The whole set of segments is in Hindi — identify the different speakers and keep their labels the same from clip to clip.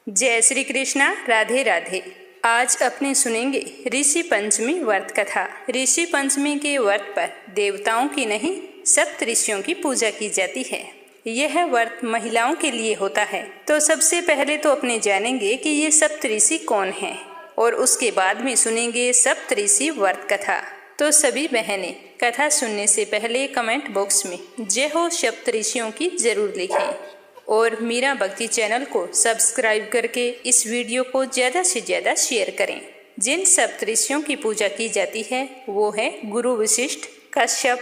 Speaker 1: जय श्री कृष्णा। राधे राधे। आज अपने सुनेंगे ऋषि पंचमी व्रत कथा। ऋषि पंचमी के व्रत पर देवताओं की नहीं सप्त ऋषियों की पूजा की जाती है। यह व्रत महिलाओं के लिए होता है। तो सबसे पहले तो अपने जानेंगे कि ये सप्त ऋषि कौन हैं और उसके बाद में सुनेंगे सप्त ऋषि व्रत कथा। तो सभी बहनें कथा सुनने से पहले कमेंट बॉक्स में जय हो सप्त ऋषियों की जरूर लिखें और मीरा भक्ति चैनल को सब्सक्राइब करके इस वीडियो को ज़्यादा से ज़्यादा शेयर करें। जिन सप्त ऋषियों की पूजा की जाती है वो है गुरु वशिष्ठ, कश्यप,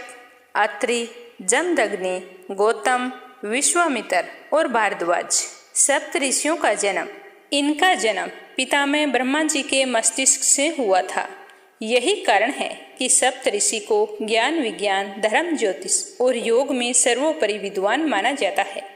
Speaker 1: अत्रि, जमदग्नि, गौतम, विश्वामित्र और भारद्वाज। सप्त ऋषियों का जन्म, इनका जन्म पितामह ब्रह्मा जी के मस्तिष्क से हुआ था। यही कारण है कि सप्त ऋषि को ज्ञान, विज्ञान, धर्म, ज्योतिष और योग में सर्वोपरि विद्वान माना जाता है।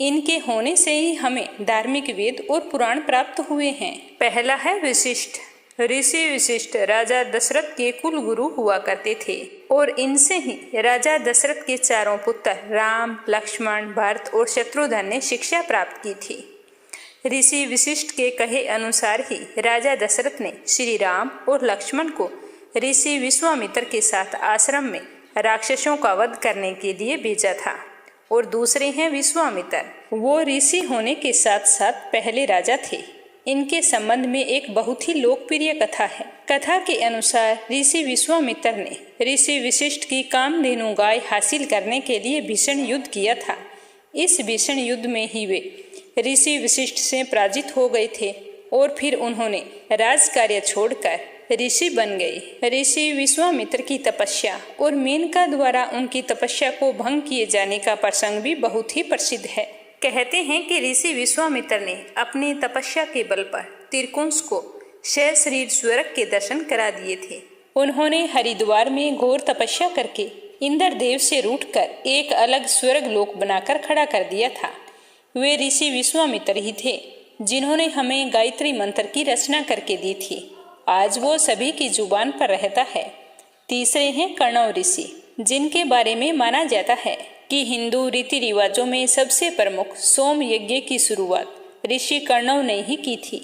Speaker 1: इनके होने से ही हमें धार्मिक वेद और पुराण प्राप्त हुए हैं। पहला है वशिष्ठ। ऋषि वशिष्ठ राजा दशरथ के कुल गुरु हुआ करते थे और इनसे ही राजा दशरथ के चारों पुत्र राम, लक्ष्मण, भरत और शत्रुघ्न ने शिक्षा प्राप्त की थी। ऋषि वशिष्ठ के कहे अनुसार ही राजा दशरथ ने श्री राम और लक्ष्मण को ऋषि विश्वामित्र के साथ आश्रम में राक्षसों का वध करने के लिए भेजा था। और दूसरे हैं विश्वामित्र। वो ऋषि होने के साथ साथ पहले राजा थे। इनके संबंध में एक बहुत ही लोकप्रिय कथा है। कथा के अनुसार ऋषि विश्वामित्र ने ऋषि वशिष्ठ की कामधेनु गाय हासिल करने के लिए भीषण युद्ध किया था। इस भीषण युद्ध में ही वे ऋषि वशिष्ठ से पराजित हो गए थे और फिर उन्होंने राज कार्य छोड़कर ऋषि बन गए। ऋषि विश्वामित्र की तपस्या और मेनका द्वारा उनकी तपस्या को भंग किए जाने का प्रसंग भी बहुत ही प्रसिद्ध है। कहते हैं कि ऋषि विश्वामित्र ने अपनी तपस्या के बल पर त्रिकुंस को सशरीर स्वर्ग के दर्शन करा दिए थे। उन्होंने हरिद्वार में घोर तपस्या करके इंद्रदेव से रूठकर एक अलग स्वर्ग लोक बनाकर खड़ा कर दिया था। वे ऋषि विश्वामित्र ही थे जिन्होंने हमें गायत्री मंत्र की रचना करके दी थी। आज वो सभी की जुबान पर रहता है। तीसरे हैं कण्व ऋषि, जिनके बारे में माना जाता है कि हिंदू रीति रिवाजों में सबसे प्रमुख सोम यज्ञ की शुरुआत ऋषि कण्व ने ही की थी।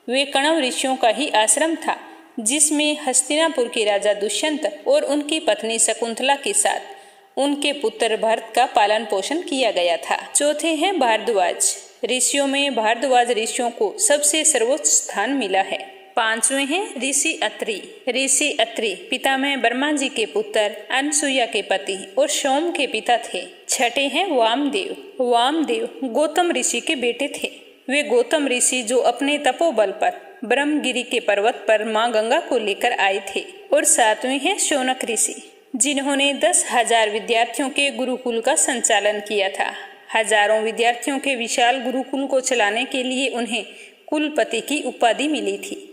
Speaker 1: वे कण्व ऋषियों का ही आश्रम था जिसमें हस्तिनापुर के राजा दुष्यंत और उनकी पत्नी शकुंतला के साथ उनके पुत्र भरत का पालन पोषण किया गया था। चौथे हैं भारद्वाज। ऋषियों में भारद्वाज ऋषियों को सबसे सर्वोच्च स्थान मिला है। पांचवें हैं ऋषि अत्रि। ऋषि अत्रि पितामह ब्रह्मा जी के पुत्र, अनसुईया के पति और सोम के पिता थे। छठे हैं वामदेव। वामदेव गौतम ऋषि के बेटे थे। वे गौतम ऋषि जो अपने तपोबल पर ब्रह्मगिरी के पर्वत पर मां गंगा को लेकर आए थे। और सातवें हैं शौनक ऋषि, जिन्होंने 10,000 विद्यार्थियों के गुरुकुल का संचालन किया था। हजारों विद्यार्थियों के विशाल गुरुकुल को चलाने के लिए उन्हें कुलपति की उपाधि मिली थी।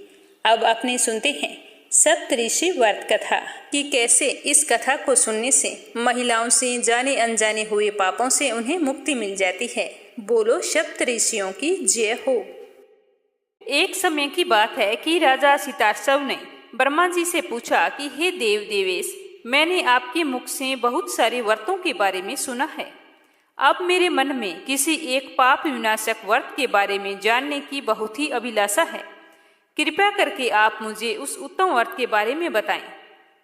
Speaker 1: अब अपने सुनते हैं सप्त ऋषि व्रत कथा कि कैसे इस कथा को सुनने से महिलाओं से जाने अनजाने हुए पापों से उन्हें मुक्ति मिल जाती है। बोलो सप्त ऋषियों की जय हो। एक समय की बात है कि राजा सितार्षव ने ब्रह्मा जी से पूछा कि हे देव देवेश, मैंने आपके मुख से बहुत सारे व्रतों के बारे में सुना है। अब मेरे मन में किसी एक पाप विनाशक व्रत के बारे में जानने की बहुत ही अभिलाषा है। कृपया करके आप मुझे उस उत्तम व्रत के बारे में बताएं।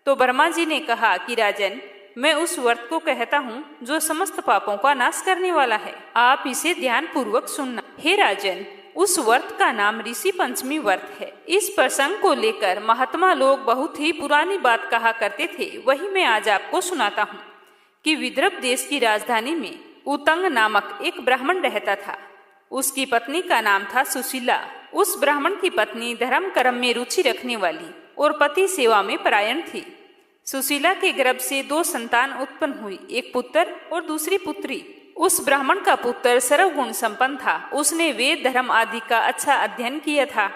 Speaker 1: तो ब्रह्मा जी ने कहा कि राजन, मैं उस व्रत को कहता हूँ जो समस्त पापों का नाश करने वाला है। आप इसे ध्यान पूर्वक सुनना। हे राजन, उस व्रत का नाम ऋषि पंचमी व्रत है। इस प्रसंग को लेकर महात्मा लोग बहुत ही पुरानी बात कहा करते थे, वही मैं आज आपको सुनाता हूँ कि विदर्भ देश की राजधानी में उतंग नामक एक ब्राह्मण रहता था। उसकी पत्नी का नाम था सुशीला। उस ब्राह्मण की पत्नी धर्म कर्म में रुचि रखने वाली और पति सेवा में परायण थी। सुशीला के गर्भ से 2 संतान उत्पन्न हुई, एक पुत्र और दूसरी पुत्री। उस ब्राह्मण का पुत्र सर्वगुण संपन्न था। उसने वेद धर्म आदि का अच्छा अध्ययन किया था।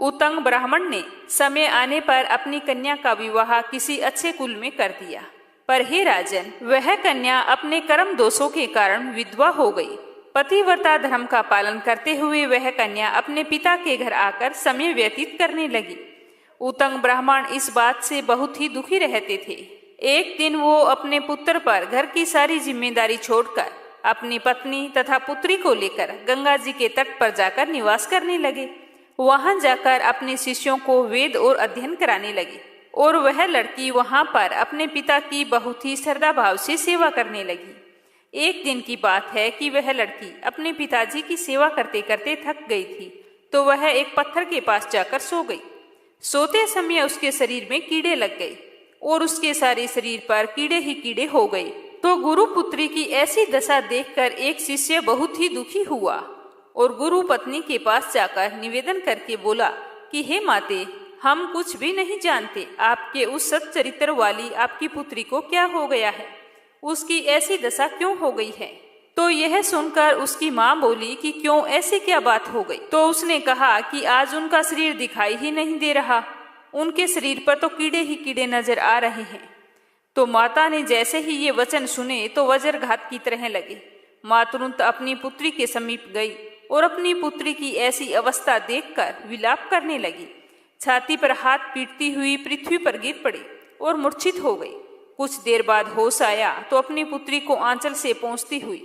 Speaker 1: उतंग ब्राह्मण ने समय आने पर अपनी कन्या का विवाह किसी अच्छे कुल में कर दिया। पर हे राजन, वह कन्या अपने कर्म दोषों के कारण विधवा हो गई। पतिव्रता धर्म का पालन करते हुए वह कन्या अपने पिता के घर आकर समय व्यतीत करने लगी। उतंग ब्राह्मण इस बात से बहुत ही दुखी रहते थे। एक दिन वो अपने पुत्र पर घर की सारी जिम्मेदारी छोड़कर अपनी पत्नी तथा पुत्री को लेकर गंगा जी के तट पर जाकर निवास करने लगे। वहां जाकर अपने शिष्यों को वेद और अध्ययन कराने लगे और वह लड़की वहां पर अपने पिता की बहुत ही श्रद्धा भाव से सेवा करने लगी। एक दिन की बात है कि वह लड़की अपने पिताजी की सेवा करते करते थक गई थी, तो वह एक पत्थर के पास जाकर सो गई। सोते समय उसके शरीर में कीड़े लग गए और उसके सारे शरीर पर कीड़े ही कीड़े हो गए। तो गुरु पुत्री की ऐसी दशा देखकर एक शिष्य बहुत ही दुखी हुआ और गुरु पत्नी के पास जाकर निवेदन करके बोला कि हे माते, हम कुछ भी नहीं जानते, आपके उस सच्चरित्र वाली आपकी पुत्री को क्या हो गया है, उसकी ऐसी दशा क्यों हो गई है। तो यह सुनकर उसकी माँ बोली कि क्यों, ऐसी क्या बात हो गई। तो उसने कहा कि आज उनका शरीर दिखाई ही नहीं दे रहा, उनके शरीर पर तो कीड़े ही कीड़े नजर आ रहे हैं। तो माता ने जैसे ही ये वचन सुने तो वज्रघात की तरह लगे। माँ तुरंत अपनी पुत्री के समीप गई और अपनी पुत्री की ऐसी अवस्था देखकर विलाप करने लगी। छाती पर हाथ पीटती हुई पृथ्वी पर गिर पड़ी और मूर्छित हो गई। कुछ देर बाद होश आया तो अपनी पुत्री को आंचल से पोंछती हुई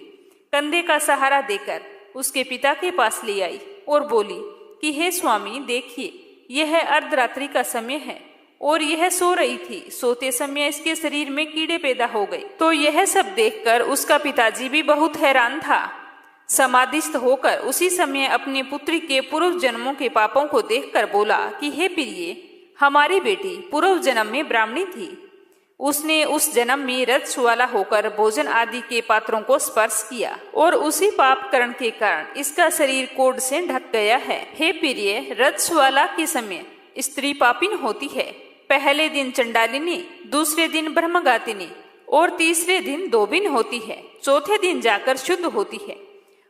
Speaker 1: कंधे का सहारा देकर उसके पिता के पास ले आई और बोली कि हे स्वामी, देखिए यह अर्धरात्रि का समय है और यह सो रही थी। सोते समय इसके शरीर में कीड़े पैदा हो गए। तो यह सब देखकर उसका पिताजी भी बहुत हैरान था। समाधिस्थ होकर उसी समय अपनी पुत्री के पूर्व जन्मों के पापों को देखकर बोला कि हे प्रिय, हमारी बेटी पूर्व जन्म में ब्राह्मणी थी। उसने उस जन्म में रजस्वाला होकर भोजन आदि के पात्रों को स्पर्श किया और उसी पाप करण के कारण इसका शरीर कोढ़ से ढक गया है। हे प्रिय, रजस्वाला के समय स्त्री पापिन होती है। पहले दिन चंडालिनी, दूसरे दिन ब्रह्मघातिनी और तीसरे दिन दोबिन होती है। चौथे दिन जाकर शुद्ध होती है।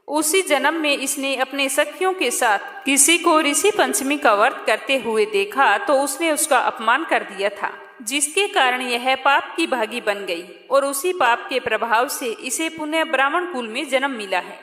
Speaker 1: उसी जन्म में इसने अपने सखियों के साथ किसी को ऋषि पंचमी का व्रत करते हुए देखा तो उसने उसका अपमान कर दिया था, जिसके कारण यह पाप की भागी बन गई और उसी पाप के प्रभाव से इसे पुनः ब्राह्मण कुल में जन्म मिला है।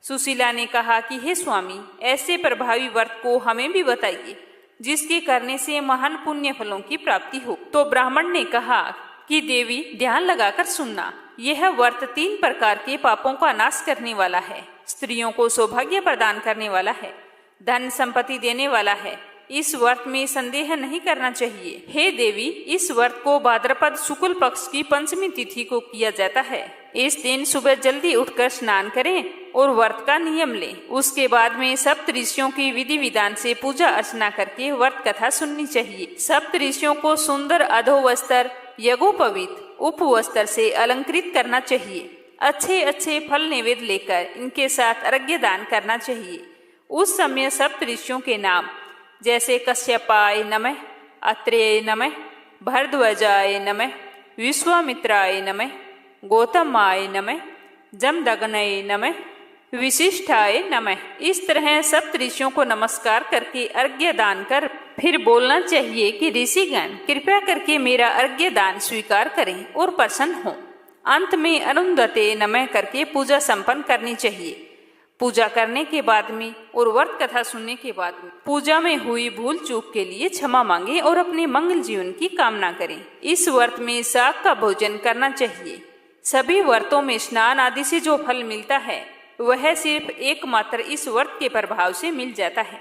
Speaker 1: सुशीला ने कहा कि हे स्वामी, ऐसे प्रभावी व्रत को हमें भी बताइए जिसके करने से महान पुण्य फलों की प्राप्ति हो। तो ब्राह्मण ने कहा कि देवी, ध्यान लगाकर सुनना, यह व्रत 3 प्रकार के पापों का नाश करने वाला है, स्त्रियों को सौभाग्य प्रदान करने वाला है, धन संपत्ति देने वाला है। इस व्रत में संदेह नहीं करना चाहिए। हे देवी, इस व्रत को भाद्रपद शुक्ल पक्ष की पंचमी तिथि को किया जाता है। इस दिन सुबह जल्दी उठकर स्नान करें और व्रत का नियम लें। उसके बाद में सप्त ऋषियों की विधि विधान से पूजा अर्चना करके व्रत कथा सुननी चाहिए। सप्त ऋषियों को सुंदर अधोवस्त्र, यज्ञोपवीत, उपवस्त्र से अलंकृत करना चाहिए। अच्छे अच्छे फल नैवेद्य लेकर इनके साथ अर्घ्य दान करना चाहिए। उस समय सप्त ऋषियों के नाम जैसे कश्यपाय नमः, अत्रेय नमः, भरद्वाजाय नमः, विश्वामित्राय नमः, गौतमाय नमः, जमदग्नये नमः, विशिष्टाय नमः, इस तरह सप्त ऋषियों को नमस्कार करके अर्घ्य दान कर फिर बोलना चाहिए कि ऋषिगण कृपया करके मेरा अर्घ्य दान स्वीकार करें और प्रसन्न हों। अंत में अरुंधते नमः करके पूजा संपन्न करनी चाहिए। पूजा करने के बाद में और व्रत कथा सुनने के बाद में पूजा में हुई भूल चूक के लिए क्षमा मांगे और अपने मंगल जीवन की कामना करें। इस व्रत में शाक का भोजन करना चाहिए। सभी व्रतों में स्नान आदि से जो फल मिलता है वह सिर्फ एकमात्र इस व्रत के प्रभाव से मिल जाता है।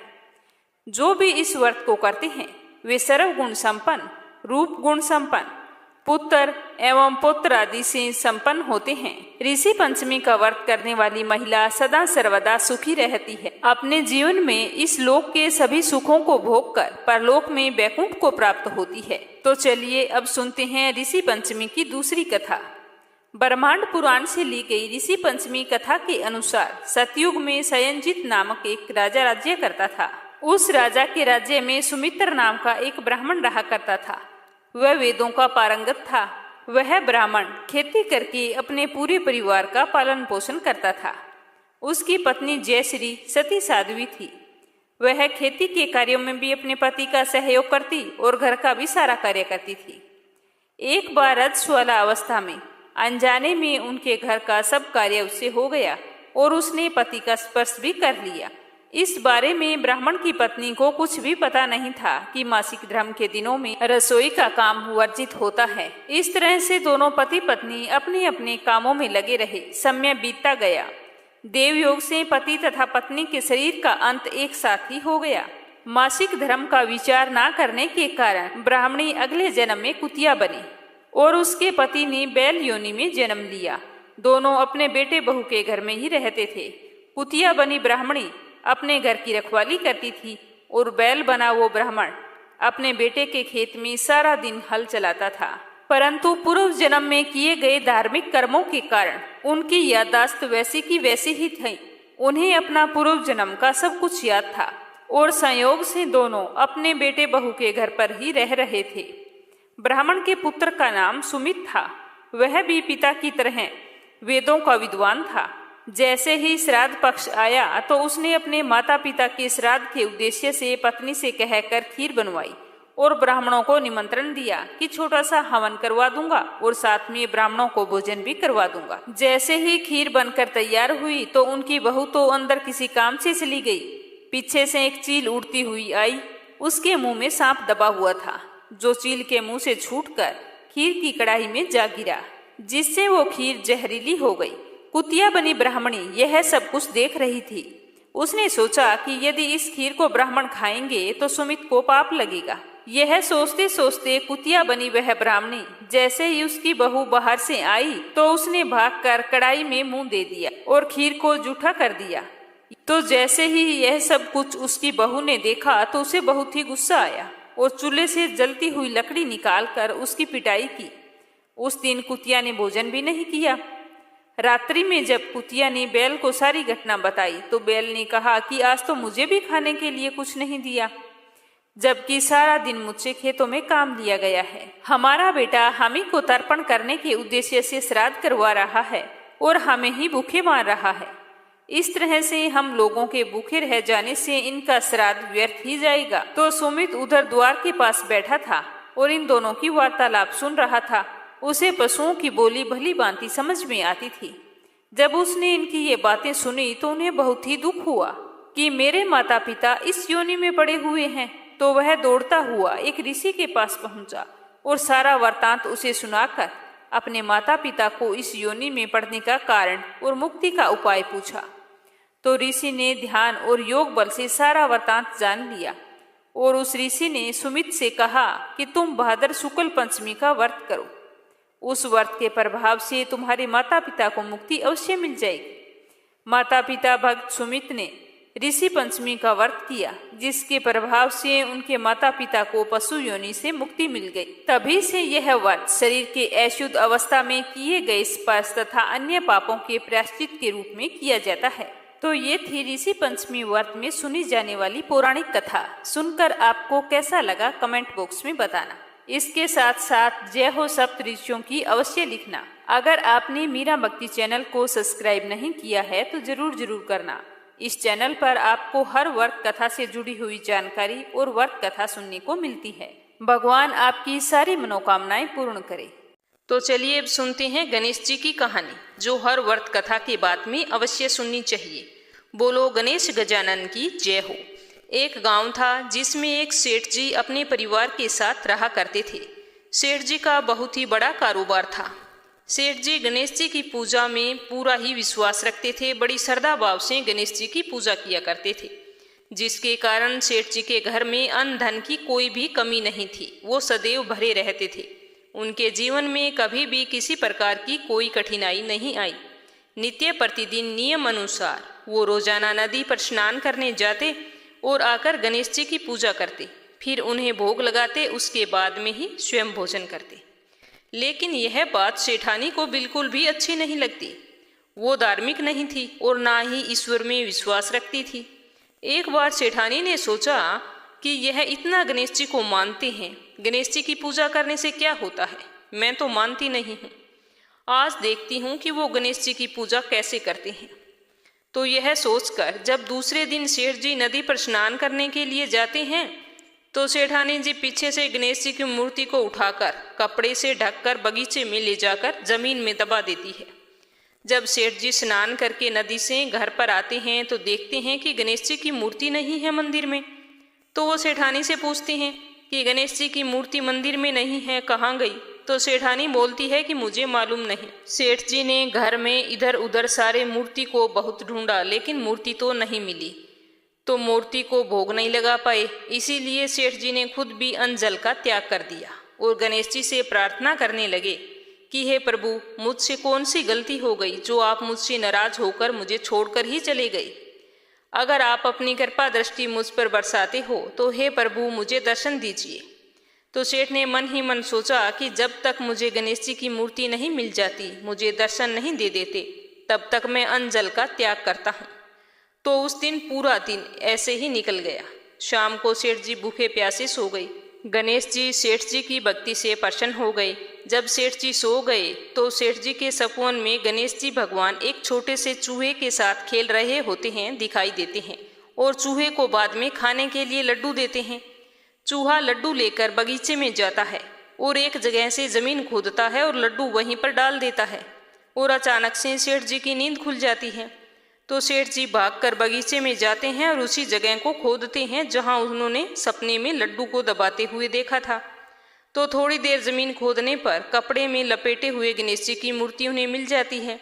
Speaker 1: जो भी इस व्रत को करते हैं वे सर्व गुण संपन्न, रूप गुण संपन्न, पुत्र एवं पुत्र आदि से संपन्न होते हैं। ऋषि पंचमी का व्रत करने वाली महिला सदा सर्वदा सुखी रहती है। अपने जीवन में इस लोक के सभी सुखों को भोगकर परलोक में वैकुंठ को प्राप्त होती है। तो चलिए अब सुनते हैं ऋषि पंचमी की दूसरी कथा। ब्रह्मांड पुराण से ली गई ऋषि पंचमी कथा के अनुसार सतयुग में सयंजित नामक एक राजा राज्य करता था। उस राजा के राज्य में सुमित्र नाम का एक ब्राह्मण रहा करता था। वह वेदों का पारंगत था। वह ब्राह्मण खेती करके अपने पूरे परिवार का पालन पोषण करता था। उसकी पत्नी जयश्री सती साध्वी थी। वह खेती के कार्यों में भी अपने पति का सहयोग करती और घर का भी सारा कार्य करती थी। एक बार रजस्वला अवस्था में अनजाने में उनके घर का सब कार्य उससे हो गया और उसने पति का स्पर्श भी कर लिया। इस बारे में ब्राह्मण की पत्नी को कुछ भी पता नहीं था कि मासिक धर्म के दिनों में रसोई का काम वर्जित होता है। इस तरह से दोनों पति पत्नी अपने अपने कामों में लगे रहे। समय बीतता गया। देवयोग से पति तथा पत्नी के शरीर का अंत एक साथ ही हो गया। मासिक धर्म का विचार न करने के कारण ब्राह्मणी अगले जन्म में कुतिया बनी और उसके पति ने बैल योनि में जन्म लिया। दोनों अपने बेटे बहू के घर में ही रहते थे। कुतिया बनी ब्राह्मणी अपने घर की रखवाली करती थी और बैल बना वो ब्राह्मण अपने बेटे के खेत में सारा दिन हल चलाता था। परंतु पूर्व जन्म में किए गए धार्मिक कर्मों के कारण उनकी याददाश्त वैसी की वैसी ही थी। उन्हें अपना पूर्व जन्म का सब कुछ याद था और संयोग से दोनों अपने बेटे बहू के घर पर ही रह रहे थे। ब्राह्मण के पुत्र का नाम सुमित था। वह भी पिता की तरह वेदों का विद्वान था। जैसे ही श्राद्ध पक्ष आया तो उसने अपने माता पिता के श्राद्ध के उद्देश्य से पत्नी से कहकर खीर बनवाई और ब्राह्मणों को निमंत्रण दिया कि छोटा सा हवन करवा दूंगा और साथ में ब्राह्मणों को भोजन भी करवा दूंगा। जैसे ही खीर बनकर तैयार हुई तो उनकी बहू तो अंदर किसी काम से चली गई। पीछे से एक चील उड़ती हुई आई। उसके मुंह में सांप दबा हुआ था, जो चील के मुंह से छूटकर खीर की कढ़ाई में जा गिरा, जिससे वो खीर जहरीली हो गई। कुतिया बनी ब्राह्मणी यह सब कुछ देख रही थी। उसने सोचा कि यदि इस खीर को ब्राह्मण खाएंगे तो सुमित को पाप लगेगा। यह सोचते सोचते कुतिया बनी वह ब्राह्मणी जैसे ही उसकी बहू बाहर से आई तो उसने भागकर कढ़ाई में मुंह दे दिया और खीर को जूठा कर दिया। तो जैसे ही यह सब कुछ उसकी बहू ने देखा तो उसे बहुत ही गुस्सा आया और चूल्हे से जलती हुई लकड़ी निकालकर उसकी पिटाई की। उस दिन कुतिया ने भोजन भी नहीं किया। रात्रि में जब कुतिया ने बैल को सारी घटना बताई तो बैल ने कहा कि आज तो मुझे भी खाने के लिए कुछ नहीं दिया, जबकि सारा दिन मुझसे खेतों में काम लिया गया है। हमारा बेटा हमें को तर्पण करने के उद्देश्य से श्राद्ध करवा रहा है और हमें ही भूखे मार रहा है। इस तरह से हम लोगों के भूखे रह जाने से इनका श्राद्ध व्यर्थ ही जाएगा। तो सुमित उधर द्वार के पास बैठा था और इन दोनों की वार्तालाप सुन रहा था। उसे पशुओं की बोली भली भांति समझ में आती थी। जब उसने इनकी ये बातें सुनी तो उन्हें बहुत ही दुख हुआ कि मेरे माता पिता इस योनि में पड़े हुए हैं। तो वह दौड़ता हुआ एक ऋषि के पास पहुंचा और सारा वृत्तांत उसे सुनाकर अपने माता पिता को इस योनि में पड़ने का कारण और मुक्ति का उपाय पूछा। तो ऋषि ने ध्यान और योग बल से सारा वृत्तांत जान लिया और उस ऋषि ने सुमित से कहा कि तुम भाद्र शुक्ल पंचमी का व्रत करो। उस व्रत के प्रभाव से तुम्हारे माता पिता को मुक्ति अवश्य मिल जाएगी। माता पिता भक्त सुमित ने ऋषि पंचमी का व्रत किया, जिसके प्रभाव से उनके माता पिता को पशु योनि से मुक्ति मिल गई। तभी से यह व्रत शरीर के अशुद्ध अवस्था में किए गए स्पर्श तथा अन्य पापों के प्रायश्चित के रूप में किया जाता है। तो ये थी ऋषि पंचमी व्रत में सुनी जाने वाली पौराणिक कथा। सुनकर आपको कैसा लगा कमेंट बॉक्स में बताना। इसके साथ साथ जय हो सप्त ऋषियों की अवश्य लिखना। अगर आपने मीरा भक्ति चैनल को सब्सक्राइब नहीं किया है तो जरूर करना। इस चैनल पर आपको हर व्रत कथा से जुड़ी हुई जानकारी और व्रत कथा सुनने को मिलती है। भगवान आपकी सारी मनोकामनाएं पूर्ण करे। तो चलिए अब सुनते हैं गणेश जी की कहानी, जो हर व्रत कथा के बाद में अवश्य सुननी चाहिए। बोलो गणेश गजानन की जय हो। एक गांव था जिसमें एक सेठ जी अपने परिवार के साथ रहा करते थे। सेठ जी का बहुत ही बड़ा कारोबार था। सेठ जी गणेश जी की पूजा में पूरा ही विश्वास रखते थे। बड़ी श्रद्धा भाव से गणेश जी की पूजा किया करते थे, जिसके कारण सेठ जी के घर में अन्न धन की कोई भी कमी नहीं थी। वो सदैव भरे रहते थे। उनके जीवन में कभी भी किसी प्रकार की कोई कठिनाई नहीं आई। नित्य प्रतिदिन नियम अनुसार वो रोजाना नदी पर स्नान करने जाते और आकर गणेश जी की पूजा करते, फिर उन्हें भोग लगाते, उसके बाद में ही स्वयं भोजन करते। लेकिन यह बात सेठानी को बिल्कुल भी अच्छी नहीं लगती। वो धार्मिक नहीं थी और ना ही ईश्वर में विश्वास रखती थी। एक बार सेठानी ने सोचा कि यह इतना गणेश जी को मानते हैं, गणेश जी की पूजा करने से क्या होता है, मैं तो मानती नहीं हूँ। आज देखती हूँ कि वो गणेश जी की पूजा कैसे करते हैं। तो यह सोचकर जब दूसरे दिन सेठ जी नदी पर स्नान करने के लिए जाते हैं तो सेठानी जी पीछे से गणेश जी की मूर्ति को उठाकर कपड़े से ढककर बगीचे में ले जाकर जमीन में दबा देती है। जब सेठ जी स्नान करके नदी से घर पर आते हैं तो देखते हैं कि गणेश जी की मूर्ति नहीं है मंदिर में। तो वो सेठानी से पूछते हैं कि गणेश जी की मूर्ति मंदिर में नहीं है, कहाँ गई? तो सेठानी बोलती है कि मुझे मालूम नहीं। सेठ जी ने घर में इधर उधर सारे मूर्ति को बहुत ढूंढा, लेकिन मूर्ति तो नहीं मिली, तो मूर्ति को भोग नहीं लगा पाए। इसीलिए सेठ जी ने खुद भी अन्न जल का त्याग कर दिया और गणेश जी से प्रार्थना करने लगे कि हे प्रभु, मुझसे कौन सी गलती हो गई जो आप मुझसे नाराज होकर मुझे छोड़कर ही चले गए। अगर आप अपनी कृपा दृष्टि मुझ पर बरसाते हो तो हे प्रभु मुझे दर्शन दीजिए। तो सेठ ने मन ही मन सोचा कि जब तक मुझे गणेश जी की मूर्ति नहीं मिल जाती, मुझे दर्शन नहीं दे देते, तब तक मैं अन्न जल का त्याग करता हूँ। तो उस दिन पूरा दिन ऐसे ही निकल गया। शाम को सेठ जी भूखे प्यासे सो गए। गणेश जी सेठ जी की भक्ति से प्रसन्न हो गए। जब सेठ जी सो गए तो सेठ जी के सपन में गणेश जी भगवान एक छोटे से चूहे के साथ खेल रहे होते हैं दिखाई देते हैं और चूहे को बाद में खाने के लिए लड्डू देते हैं। चूहा लड्डू लेकर बगीचे में जाता है और एक जगह से जमीन खोदता है और लड्डू वहीं पर डाल देता है और अचानक से सेठ जी की नींद खुल जाती है। तो सेठ जी भागकर बगीचे में जाते हैं और उसी जगह को खोदते हैं जहां उन्होंने सपने में लड्डू को दबाते हुए देखा था। तो थोड़ी देर जमीन खोदने पर कपड़े में लपेटे हुए गणेश जी की मूर्ति उन्हें मिल जाती है।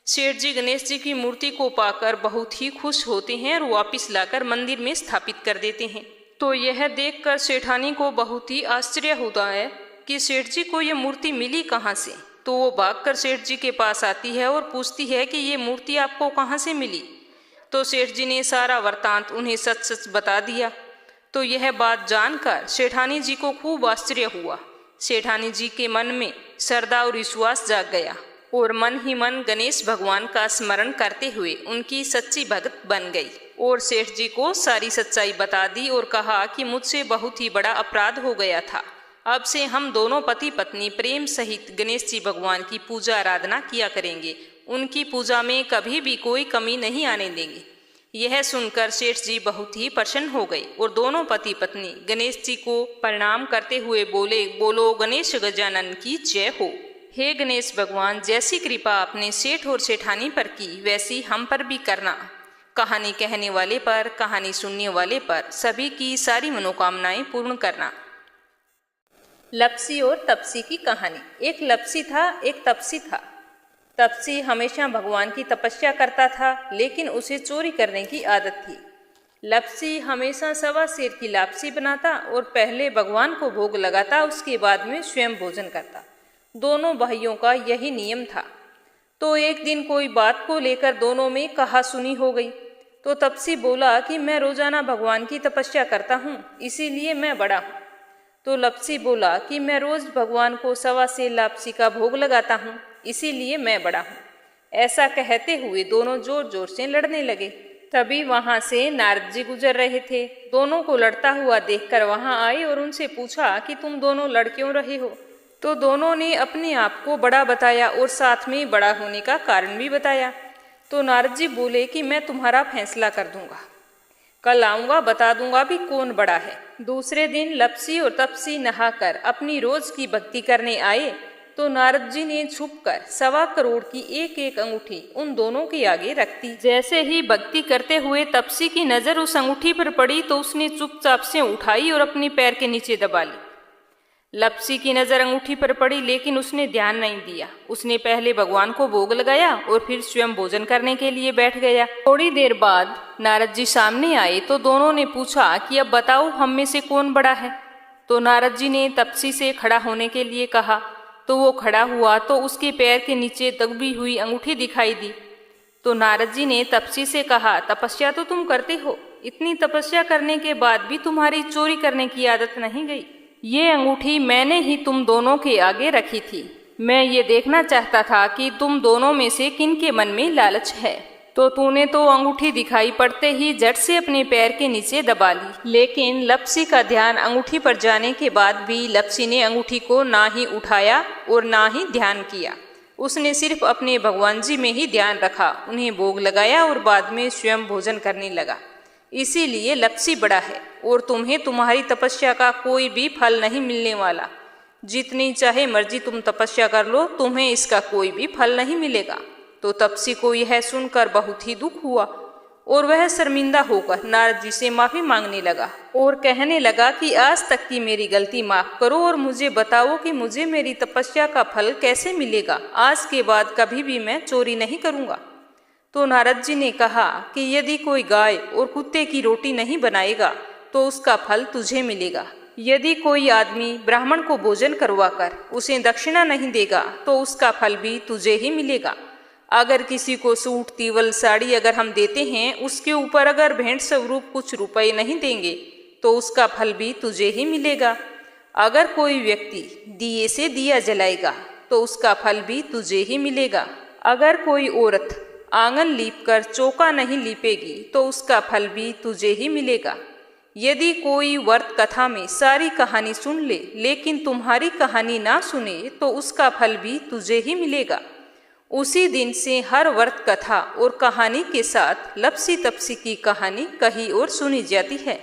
Speaker 1: सेठ जी गणेश जी की मूर्ति को पाकर बहुत ही खुश होते हैं और वापस लाकर मंदिर में स्थापित कर देते हैं। तो यह देखकर सेठानी को बहुत ही आश्चर्य होता है कि सेठ जी को यह मूर्ति मिली कहाँ से। तो वो भागकर सेठ जी के पास आती है और पूछती है कि ये मूर्ति आपको कहाँ से मिली। तो सेठ जी ने सारा वृत्तांत उन्हें सच सच बता दिया। तो यह बात जानकर सेठानी जी को खूब आश्चर्य हुआ। सेठानी जी के मन में श्रद्धा और विश्वास जाग गया और मन ही मन गणेश भगवान का स्मरण करते हुए उनकी सच्ची भक्त बन गई और सेठ जी को सारी सच्चाई बता दी और कहा कि मुझसे बहुत ही बड़ा अपराध हो गया था। अब से हम दोनों पति पत्नी प्रेम सहित गणेश जी भगवान की पूजा आराधना किया करेंगे, उनकी पूजा में कभी भी कोई कमी नहीं आने देंगे। यह सुनकर सेठ जी बहुत ही प्रसन्न हो गए और दोनों पति पत्नी गणेश जी को प्रणाम करते हुए बोले, बोलो गणेश गजानन की जय हो। हे गणेश भगवान, जैसी कृपा आपने सेठ और सेठानी पर की वैसी हम पर भी करना। कहानी कहने वाले पर, कहानी सुनने वाले पर सभी की सारी मनोकामनाएं पूर्ण करना। लपसी और तपसी की कहानी। एक लपसी था, एक तपसी था। तपसी हमेशा भगवान की तपस्या करता था, लेकिन उसे चोरी करने की आदत थी। लपसी हमेशा सवा सेर की लापसी बनाता और पहले भगवान को भोग लगाता, उसके बाद में स्वयं भोजन करता। दोनों भाइयों का यही नियम था। तो एक दिन कोई बात को लेकर दोनों में कहासुनी हो गई। तो तपसी बोला कि मैं रोजाना भगवान की तपस्या करता हूँ, इसीलिए मैं बड़ा हूँ। तो लपसी बोला कि मैं रोज भगवान को सवा सेर लापसी का भोग लगाता हूँ, इसीलिए मैं बड़ा हूँ। ऐसा कहते हुए दोनों जोर जोर से लड़ने लगे। तभी वहां से नारद जी गुजर रहे थे। दोनों को लड़ता हुआ देखकर वहां आए और उनसे पूछा कि तुम दोनों लड़ क्यों रहे हो। तो दोनों ने अपने आप को बड़ा बताया और साथ में बड़ा होने का कारण भी बताया। तो नारद जी बोले कि मैं तुम्हारा फैसला कर दूंगा, कल आऊंगा, बता दूंगा भी कौन बड़ा है। दूसरे दिन लपसी और तपसी नहाकर अपनी रोज की भक्ति करने आए। तो नारद जी ने छुपकर 1.25 करोड़ की एक एक अंगूठी उन दोनों के आगे रख दी। जैसे ही भक्ति करते हुए तपसी की नजर उस अंगूठी पर पड़ी तो उसने चुपचाप से उठाई और अपने पैर के नीचे दबा ली। लपसी की नजर अंगूठी पर पड़ी, लेकिन उसने ध्यान नहीं दिया। उसने पहले भगवान को भोग लगाया और फिर स्वयं भोजन करने के लिए बैठ गया। थोड़ी देर बाद नारद जी सामने आए तो दोनों ने पूछा कि अब बताओ हम में से कौन बड़ा है। तो नारद जी ने तपसी से खड़ा होने के लिए कहा। तो वो खड़ा हुआ तो उसके पैर के नीचे दबी हुई अंगूठी दिखाई दी। तो नारद जी ने तपसी से कहा, तपस्या तो तुम करते हो, इतनी तपस्या करने के बाद भी तुम्हारी चोरी करने की आदत नहीं गई। ये अंगूठी मैंने ही तुम दोनों के आगे रखी थी। मैं ये देखना चाहता था कि तुम दोनों में से किन के मन में लालच है। तो तूने तो अंगूठी दिखाई पड़ते ही झट से अपने पैर के नीचे दबा ली। लेकिन लपसी का ध्यान अंगूठी पर जाने के बाद भी लपसी ने अंगूठी को ना ही उठाया और ना ही ध्यान किया। उसने सिर्फ अपने भगवान जी में ही ध्यान रखा, उन्हें भोग लगाया और बाद में स्वयं भोजन करने लगा। इसीलिए लपसी बड़ा है और तुम्हें तुम्हारी तपस्या का कोई भी फल नहीं मिलने वाला। जितनी चाहे मर्जी तुम तपस्या कर लो, तुम्हें इसका कोई भी फल नहीं मिलेगा।
Speaker 2: तो तपसी को यह सुनकर बहुत ही दुख हुआ और वह शर्मिंदा होकर नारद जी से माफी मांगने लगा और कहने लगा कि आज तक की मेरी गलती माफ करो और मुझे बताओ कि मुझे मेरी तपस्या का फल कैसे मिलेगा। आज के बाद कभी भी मैं चोरी नहीं करूँगा। तो नारद जी ने कहा कि यदि कोई गाय और कुत्ते की रोटी नहीं बनाएगा तो उसका फल तुझे मिलेगा। यदि कोई आदमी ब्राह्मण को भोजन करवाकर उसे दक्षिणा नहीं देगा तो उसका फल भी तुझे ही मिलेगा। अगर किसी को सूट तीवल साड़ी अगर हम देते हैं, उसके ऊपर अगर भेंट स्वरूप कुछ रुपए नहीं देंगे तो उसका फल भी तुझे ही मिलेगा। अगर कोई व्यक्ति दिए से दिया जलाएगा तो उसका फल भी तुझे ही मिलेगा। अगर कोई औरत आंगन लीपकर चौका नहीं लीपेगी तो उसका फल भी तुझे ही मिलेगा। यदि कोई व्रत कथा में सारी कहानी सुन ले लेकिन तुम्हारी कहानी ना सुने तो उसका फल भी तुझे ही मिलेगा। उसी दिन से हर व्रत कथा और कहानी के साथ लपसी तपसी की कहानी कही और सुनी जाती है।